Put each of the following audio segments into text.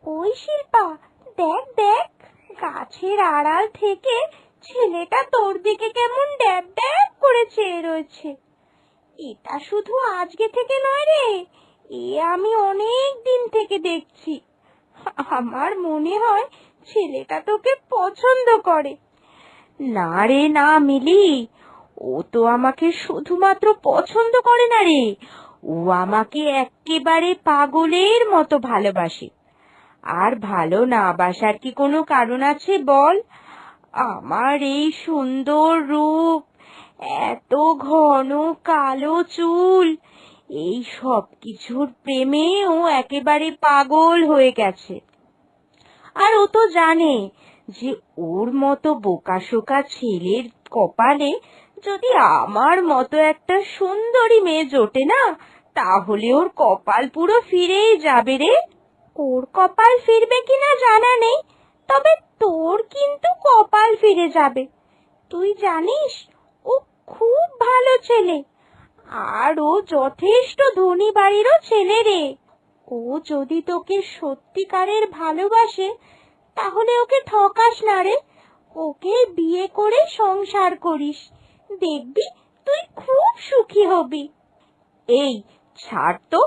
ওই শিল্পা, দেখ দেখ, গাছের আড়াল থেকে ছেলেটা তোর দিকে কেমন ড্যাব ড্যাব করে চেয়ে রয়েছে। এটা শুধু আজকে থেকে নয় রে, আমি অনেক দিন থেকে দেখছি। আমার মনে হয় ছেলেটা তোকে পছন্দ করে। না রে না মিলি, ও তো আমাকে শুধুমাত্র পছন্দ করে না রে, ও আমাকে এক্কেবারে পাগলের মতো ভালোবাসে। আর ভালো না বাসার কি কোনো কারণ আছে বল? আমার এই সুন্দর রূপ, এত ঘন কালো চুল, এই সব কিছুর প্রেমে ও একেবারে পাগল হয়ে গেছে। আর ও তো জানে যে ওর মতো বোকাশোকা ছেলের কপালে যদি আমার মতো একটা সুন্দরী মেয়ে জোটে না, তাহলে ওর কপাল পুরো ফিরেই যাবে রে। ওর কপাল ফিরবে কিনা জানা নেই, তবে তোর কিন্তু কপাল ফিরে যাবে। তুই জানিস, ও খুব ভালো ছেলে, আর ও যথেষ্ট ধনী বাড়িরও ছেলে রে। ও যদি তোকে সত্যিকারের ভালোবাসে, তাহলে ওকে ঠকাস না রে, ওকে বিয়ে করে সংসার করিস, দেখবি তুই খুব সুখী হবি। এই ছাড় তো,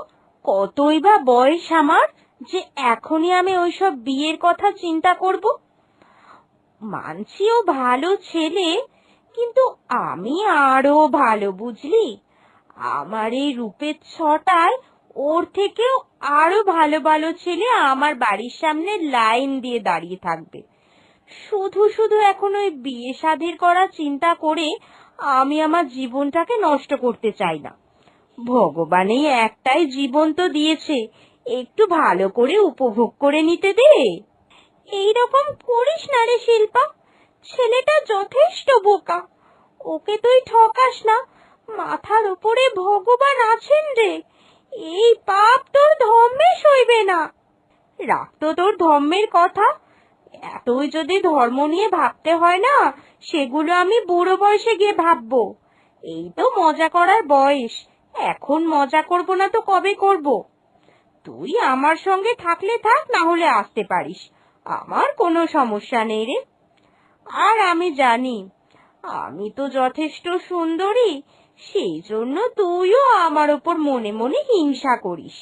কতই বা বয়স আমার যে এখনই আমি ওইসব বিয়ের কথা চিন্তা করব। মানছি ও ভালো ছেলে, কিন্তু আমি আরো ভালো, বুঝলি? আমার এই রূপের ছটায় ওর থেকেও আরো ভালো ভালো ছেলে আমার বাড়ির সামনে লাইন দিয়ে দাঁড়িয়ে থাকবে। শুধু শুধু এখন ওই বিয়ে শাদীর করা চিন্তা করে আমি আমার জীবনটাকে নষ্ট করতে চাই না। ভগবান এই একটাই জীবন তো দিয়েছে, একটু ভালো করে উপভোগ করে নিতে দে। এইরকম করিস না রে শিল্পা, ছেলেটা যথেষ্ট বোকা, ওকে তুই ঠকাস না। মাথার উপরে ভগবান আছেন রে, এই পাপ তোর ধর্মে সইবে না। রাখ তো তোর ধর্মের কথা, এতই যদি ধর্ম নিয়ে ভাবতে হয় না, সেগুলো আমি বুড়ো বয়সে গিয়ে ভাববো। এই তো মজা করার বয়স, এখন মজা করব না তো কবে করব? তুই আমার সঙ্গে থাকলে থাক, না হলে আসতে পারিস, আমার কোনো সমস্যা নেই রে। আর আমি জানি আমি তো যথেষ্ট সুন্দরী, সেই জন্য তুইও আমার ওপর মনে মনে হিংসা করিস।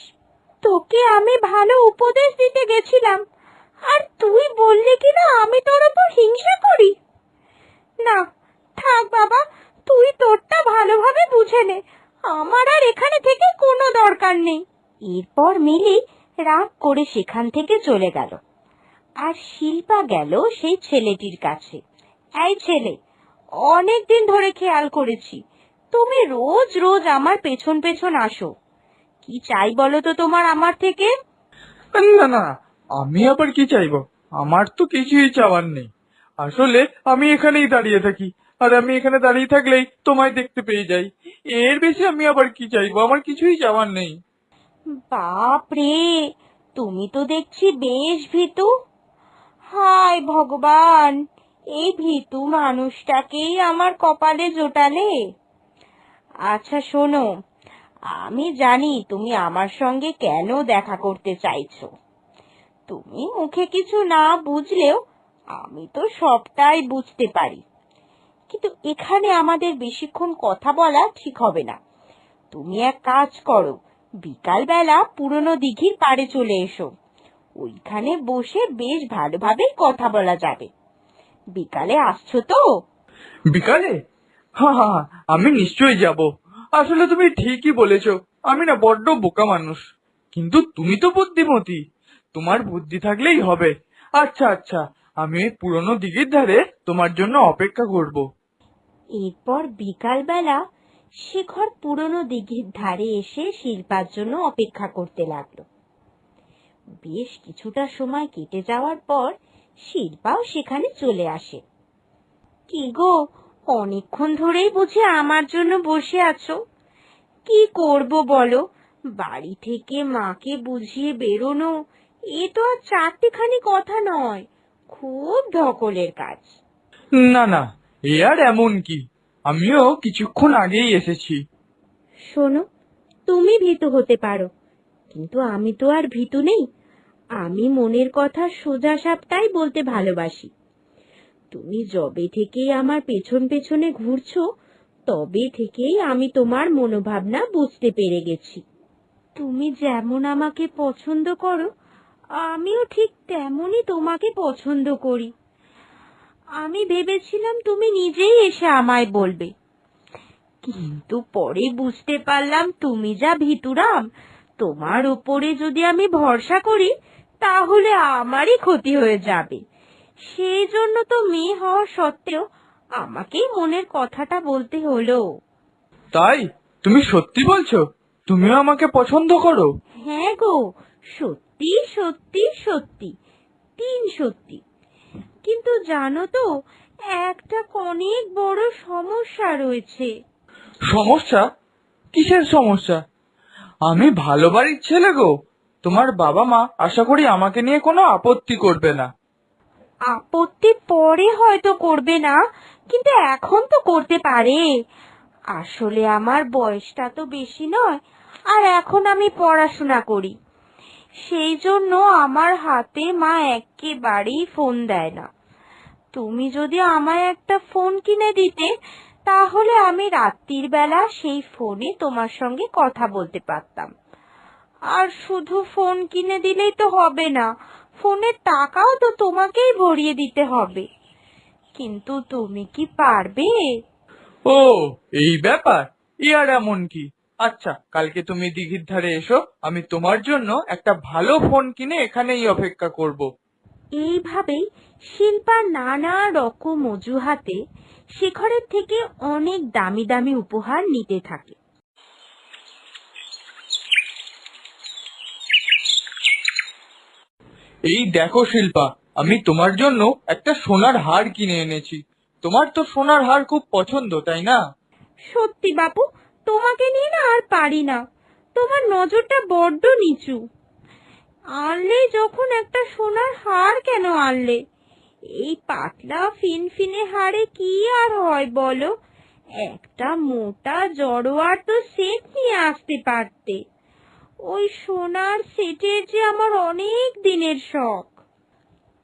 তোকে আমি ভালো উপদেশ দিতে গেছিলাম, আর তুই বললি কিনা আমি তোর ওপর হিংসা করি। না, থাক বাবা, তুই তোরটা ভালোভাবে বুঝে নে, আমার আর এখানে থেকে কোনো দরকার নেই। এরপর মিলি রাগ করে সেখান থেকে চলে গেল। আর শিল্পা গেল সেই ছেলেটির কাছে। এই ছেলে, অনেক দিন ধরে খেয়াল করেছি তুমি রোজ রোজ আমার পেছন পেছন আসো। কি চাই বলো তো তোমার আমার থেকে? না না, আমি আবার কি চাইবো? আমার তো কিছুই চাওয়ার নেই। আসলে আমি এখানেই দাঁড়িয়ে থাকি, আর আমি এখানে দাঁড়িয়ে থাকলেই তোমায় দেখতে পেয়ে যাই। এর বেশি আমি আবার কি চাইবো? আমার কিছুই চাওয়ার নেই। বাপ রে, তুমি তো দেখছি বেশ ভীতু। হায় ভগবান, এই ভীতু মানুষটাকেই আমার কপালে জোটালে। আচ্ছা শোনো, আমি জানি তুমি আমার সঙ্গে কেন দেখা করতে চাইছো। তুমি মুখে কিছু না বুঝলেও আমি তো সবটাই বুঝতে পারি। কিন্তু এখানে আমাদের বেশিক্ষণ কথা বলা ঠিক হবে না। তুমি এক কাজ করো, বিকাল বেলা পুরনো দিঘির পাড়ে চলে এসো, ওইখানে বসে বেশ ভালোভাবে কথা বলা যাবে। বিকালে আসছো তো? বিকালে? হ্যাঁ হ্যাঁ হ্যাঁ, আমি নিশ্চয়ই যাব। আসলে তুমি ঠিকই বলেছো, আমি না বড্ড বোকা মানুষ। কিন্তু তুমি তো বুদ্ধিমতী, তোমার বুদ্ধি থাকলেই হবে। আচ্ছা আচ্ছা, আমি ওই পুরোনো দিঘির ধারে তোমার জন্য অপেক্ষা করব। এরপর বিকালবেলা শেখর পুরনো দিঘির ধারে এসে শিল্পার জন্য অপেক্ষা করতে লাগলো। বেশ কিছুটা সময় কেটে যাওয়ার পর শিল্পাও সেখানে চলে আসে। কি গো, অনেকক্ষণ ধরেই বুঝি আমার জন্য বসে আছো? কি করব বলো, বাড়ি থেকে মাকে বুঝিয়ে বেরোনো এ তো আর চারটেখানি কথা নয়, খুব ধকলের কাজ। না না, এ আর এমন কি, আমিও কিছুক্ষণ আগেই এসেছি। শোনো, তুমি ভীতু হতে পারো, কিন্তু আমি তো আর ভীতু নেই। আমি মনের কথা সোজা সাপটাই বলতে ভালোবাসি। তুমি যবে থেকেই আমার পেছন পেছনে ঘুরছো, তবে থেকেই আমি তোমার মনোভাবনা বুঝতে পেরে গেছি। তুমি যেমন আমাকে পছন্দ করো, আমিও ঠিক তেমনই তোমাকে পছন্দ করি। আমি ভেবেছিলাম তুমি নিজেই এসে আমায় বলবে, কিন্তু পরে বুঝতে পারলাম তুমি যা ভিতুরাম, তোমার উপরে যদি আমি ভরসা করি তাহলে আমারই ক্ষতি হয়ে যাবে। সেই জন্য তো মেয়ে হওয়া সত্ত্বেও আমাকেই মনের কথাটা বলতে হলো। তাই? তুমি সত্যি বলছো? তুমিও আমাকে পছন্দ করো? হ্যাঁ গো, সত্যি সত্যি সত্যি, তিন সত্যি। কিন্তু জানো তো, একটা অনেক বড় সমস্যা রয়েছে। সমস্যা? কিসের সমস্যা? আমি ভালো বাড়ির ছেলে গো। তোমার বাবা মা আশা করি আমাকে নিয়ে কোনো আপত্তি করবে না। আপত্তি পরে হয়তো করবে না, কিন্তু এখন তো করতে পারে। আসলে আমার বয়সটা তো বেশি নয়, আর এখন আমি পড়াশোনা করি। সেই জন্য আমার হাতে মা একেবারেই ফোন দেয় না। তুমি যদি আমায় একটা ফোন কিনে দিতে, তাহলে আমি রাত্রির বেলা সেই ফোনে তোমার সঙ্গে কথা বলতে পারতাম। আর শুধু ফোন কিনে দিলেই তো হবে না, ফোনের টাকাও তো তোমাকেই ভরিয়ে দিতে হবে। কিন্তু তুমি কি পারবে? ও, এই ব্যাপার। ই আর এমন কি? আচ্ছা, কালকে তুমি দিঘির ধারে এসো, আমি তোমার জন্য একটা ভালো ফোন কিনে এখানেই অপেক্ষা করব। এইভাবেই শিল্পা নানা রকম অজুহাতে শেখরের থেকে অনেক দামি দামি উপহার নিতে থাকে। এই দেখো শিল্পা, আমি তোমার জন্য একটা সোনার হার কিনে এনেছি। তোমার তো সোনার হার খুব পছন্দ, তাই না? সত্যি বাপু, তোমাকে নিয়ে না আর পারি না। তোমার নজরটা বড্ড নিচু। আনলে যখন একটা সোনার হার কেন আনলে? এই পাতলা ফিনফিনে হারে কি আর হয় বলো? একটা মোটা জড়োয়ার তো সেট নিয়ে আসতে পারতে। ওই সোনার সেটের যে আমার অনেক দিনের শখ।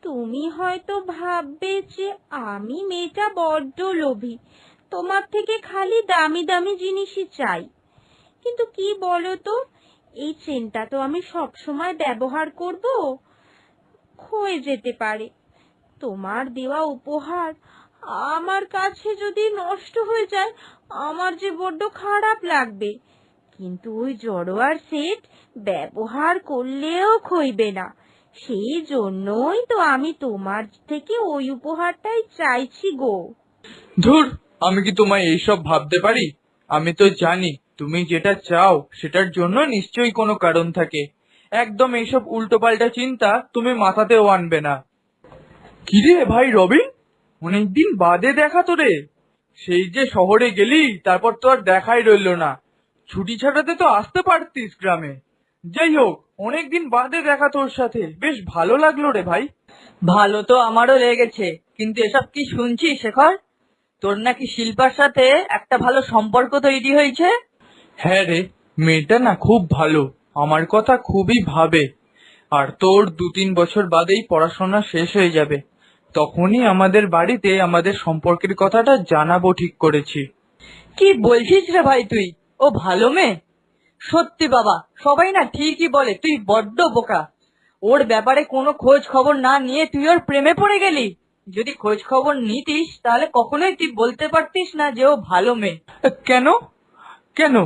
তুমি হয়তো ভাববে যে আমি মেয়েটা বড্ড লোভী, তোমার থেকে খালি দামি দামি জিনিসই চাই। কিন্তু কি বলো তো, এই চেনটা তো আমি সব সময় ব্যবহার করব, ক্ষয়ে যেতে পারে। তোমার দেওয়া উপহার আমার কাছে যদি নষ্ট হয়ে যায়, আমার যে বড্ড খারাপ লাগবে। কিন্তু ওই জড়োয়ার সেট ব্যবহার করলেও ক্ষইবে না। সেই জন্যই তো আমি তোমার থেকে ওই উপহারটাই চাইছি গো। ধুর, আমি কি তোমায় এইসব ভাবতে পারি? আমি তো জানি তুমি যেটা চাও সেটার জন্য নিশ্চয়ই কোনো কারণ থাকে। একদম এইসব উল্টোপাল্টা চিন্তা তুমি মাথাতেও আনবে না। কিরে ভাই রবিন, অনেকদিন বাদে দেখা তোরে। সেই যে শহরে গেলি, তারপর তো আর দেখাই রইলো না। ছুটি ছাটাতে তো আসতে পারতিস গ্রামে। যাই হোক, অনেকদিন বাদে দেখা তোর সাথে, বেশ ভালো লাগলো রে ভাই। ভালো তো আমারও লেগেছে, কিন্তু এসব কি শুনছি শেখর? তোর নাকি শিল্পার সাথে একটা ভালো সম্পর্ক তৈরি হয়েছে? হ্যাঁ রে, মেয়েটা না খুব ভালো, আমার কথা খুবই ভাবে। আর তোর 2-3 বছর বাদেই পড়াশোনা শেষ হয়ে যাবে, তখনই আমাদের বাড়িতে আমাদের সম্পর্কের কথাটা জানাবো ঠিক করেছি। কি বলছিস রে ভাই তুই? ও ভালো মেয়ে? সত্যি বাবা, সবাই না ঠিকই বলে তুই বড্ড বোকা। ওর ব্যাপারে কোনো খোঁজ খবর না নিয়ে তুই ওর প্রেমে পড়ে গেলি। যদি খোঁজ খবর নিতিস তাহলে কখনোই তুই বলতে পারতিস না যে ও ভালো মেয়ে। কেন? কেন?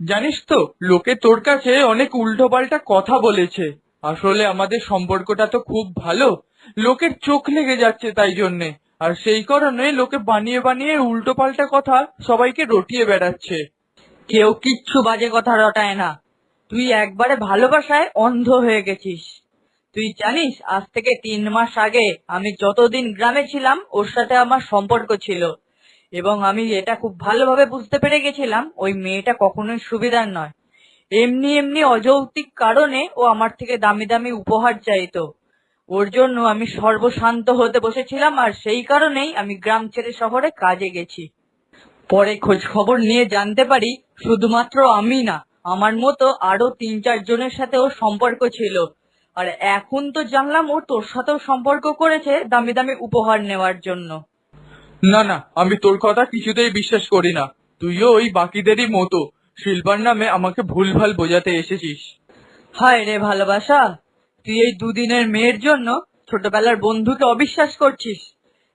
জানিস তো, লোকে তোর কাছে অনেক উল্টোপাল্টা কথা বলেছে। আসলে আমাদের সম্পর্কটা তো খুব ভালো, লোকের চোখ লেগে যাচ্ছে তাই জন্যে। আর সেই কারণে লোকে বানিয়ে বানিয়ে উল্টোপাল্টা কথা সবাইকে রটিয়ে বেড়াচ্ছে। কেউ কিচ্ছু বাজে কথা রটায় না। তুই একবারে ভালোবাসায় অন্ধ হয়ে গেছিস। তুই জানিস, আজ থেকে 3 মাস আগে আমি যতদিন গ্রামে ছিলাম ওর সাথে আমার সম্পর্ক ছিল, এবং আমি এটা খুব ভালোভাবে বুঝতে পেরে গেছিলাম ওই মেয়েটা কখনোই সুবিধার নয়। এমনি এমনি অযৌক্তিক কারণে ও আমার থেকে দামি দামি উপহার চাইতো। ওর জন্য আমি সর্বশান্ত হতে বসেছিলাম, আর সেই কারণেই আমি গ্রাম ছেড়ে শহরে কাজে গেছি। পরে খোঁজ খবর নিয়ে জানতে পারি শুধুমাত্র আমি না, আমার মতো আরো 3-4 জনের সাথে ওর সম্পর্ক ছিল। আর এখন তো জানলাম ও তোর সাথেও সম্পর্ক করেছে দামি দামি উপহার নেওয়ার জন্য। না না, আমি তোর কথা কিছুতেই বিশ্বাস করি না। তুইও ওই বাকিদেরই মতো শিল্পার নামে আমাকে ভুলভাল বোঝাতে এসেছিস। হায় রে ভালোবাসা, তুই এই দুদিনের মেয়ের জন্য ছোটবেলার বন্ধুকে অবিশ্বাস করছিস।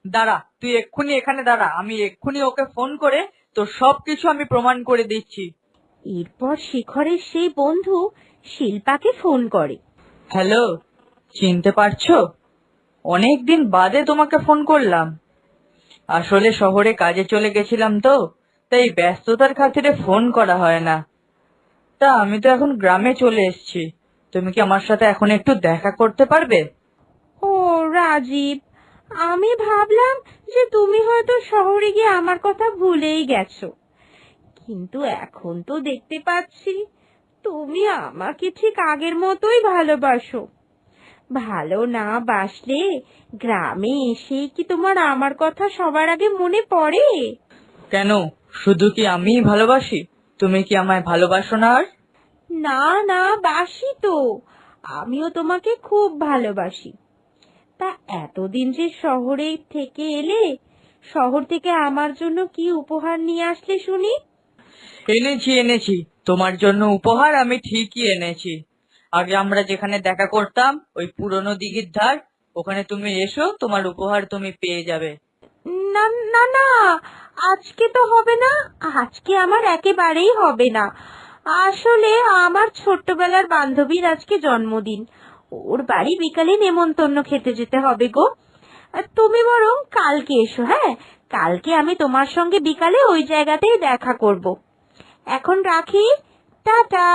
দাঁড়া, তুই এক্ষুনি এখানে দাঁড়া, আমি এক্ষুনি ওকে ফোন করে তোর সবকিছু আমি প্রমাণ করে দিচ্ছি। এরপর শেখরের সেই বন্ধু শিল্পাকে ফোন করে। হ্যালো, চিনতে পারছো? অনেকদিন বাদে তোমাকে ফোন করলাম। আসলে শহরে কাজে চলে গেছিলাম তো, তাই ব্যস্ততার খাতিরে ফোন করা হয় না। তা আমি তো এখন গ্রামে চলে এসেছি, তুমি কি আমার সাথে এখন একটু দেখা করতে পারবে? ও রাজীব, আমি ভাবলাম যে তুমি হয়তো শহরে গিয়ে আমার কথা ভুলেই গেছো, কিন্তু এখন তো দেখতে পাচ্ছি তুমি আমাকে ঠিক আগের মতোই ভালোবাসো। ভালো না বাসলে গ্রামে এসে কি তোমার আমার কথা সবার আগে মনে পড়ে? কেন, শুধু কি আমিই ভালোবাসি? তুমি কি আমায় ভালোবাসো না আর? না না, বাসি তো, আমিও তোমাকে খুব ভালোবাসি। তা এতদিন যে শহরে থেকে এলে, শহর থেকে আমার জন্য কি উপহার নিয়ে আসলে শুনি? এনেছি, তোমার জন্য উপহার আমি ঠিকই এনেছি। আগে আমরা যেখানে দেখা করতাম ওই পুরনো দিঘির ধার, ওখানে তুমি এসো, তোমার উপহার তুমি পেয়ে যাবে। না না না, আজকে তো হবে না, আজকে আমার একেবারেই হবে না। আসলে আমার ছোট্টবেলার বান্ধবীর আজকে জন্মদিন, ওর বাড়ি বিকালে নেমন্তন্ন খেতে যেতে হবে গো। তুমি বরং কালকে এসো, হ্যাঁ? কালকে আমি তোমার সঙ্গে বিকালে ওই জায়গাতেই দেখা করব। এখন রাখি, টাটা।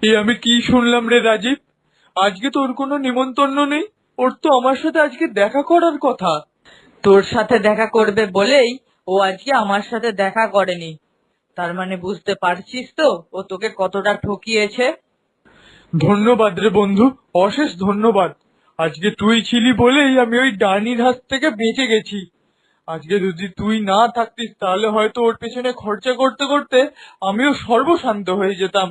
এ আমি কি শুনলাম রে রাজীব? আজকে তোর কোনো নিমন্ত্রণ নেই? ওর তো আমার সাথে আজকে দেখা করার কথা। তোর সাথে দেখা করবে বলেই ও আজকে আমার সাথে দেখা করেনি। তার মানে বুঝতে পারছিস তো ও তোকে কতটা ঠকিয়েছে। ধন্যবাদ রে বন্ধু, অশেষ ধন্যবাদ। আজকে তুই ছিলি বলেই আমি ওই ডাইনির হাত থেকে বেঁচে গেছি। আজকে যদি তুই না থাকতিস তাহলে হয়তো ওর পেছনে খরচা করতে করতে আমিও সর্বশান্ত হয়ে যেতাম।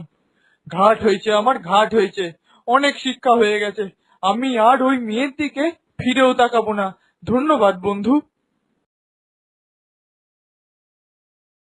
ঘাট হয়েছে, আমার ঘাট হয়েছে, অনেক শিক্ষা হয়ে গেছে। আমি আর ওই মেয়ের দিকে ফিরেও তাকাবো না। ধন্যবাদ বন্ধু।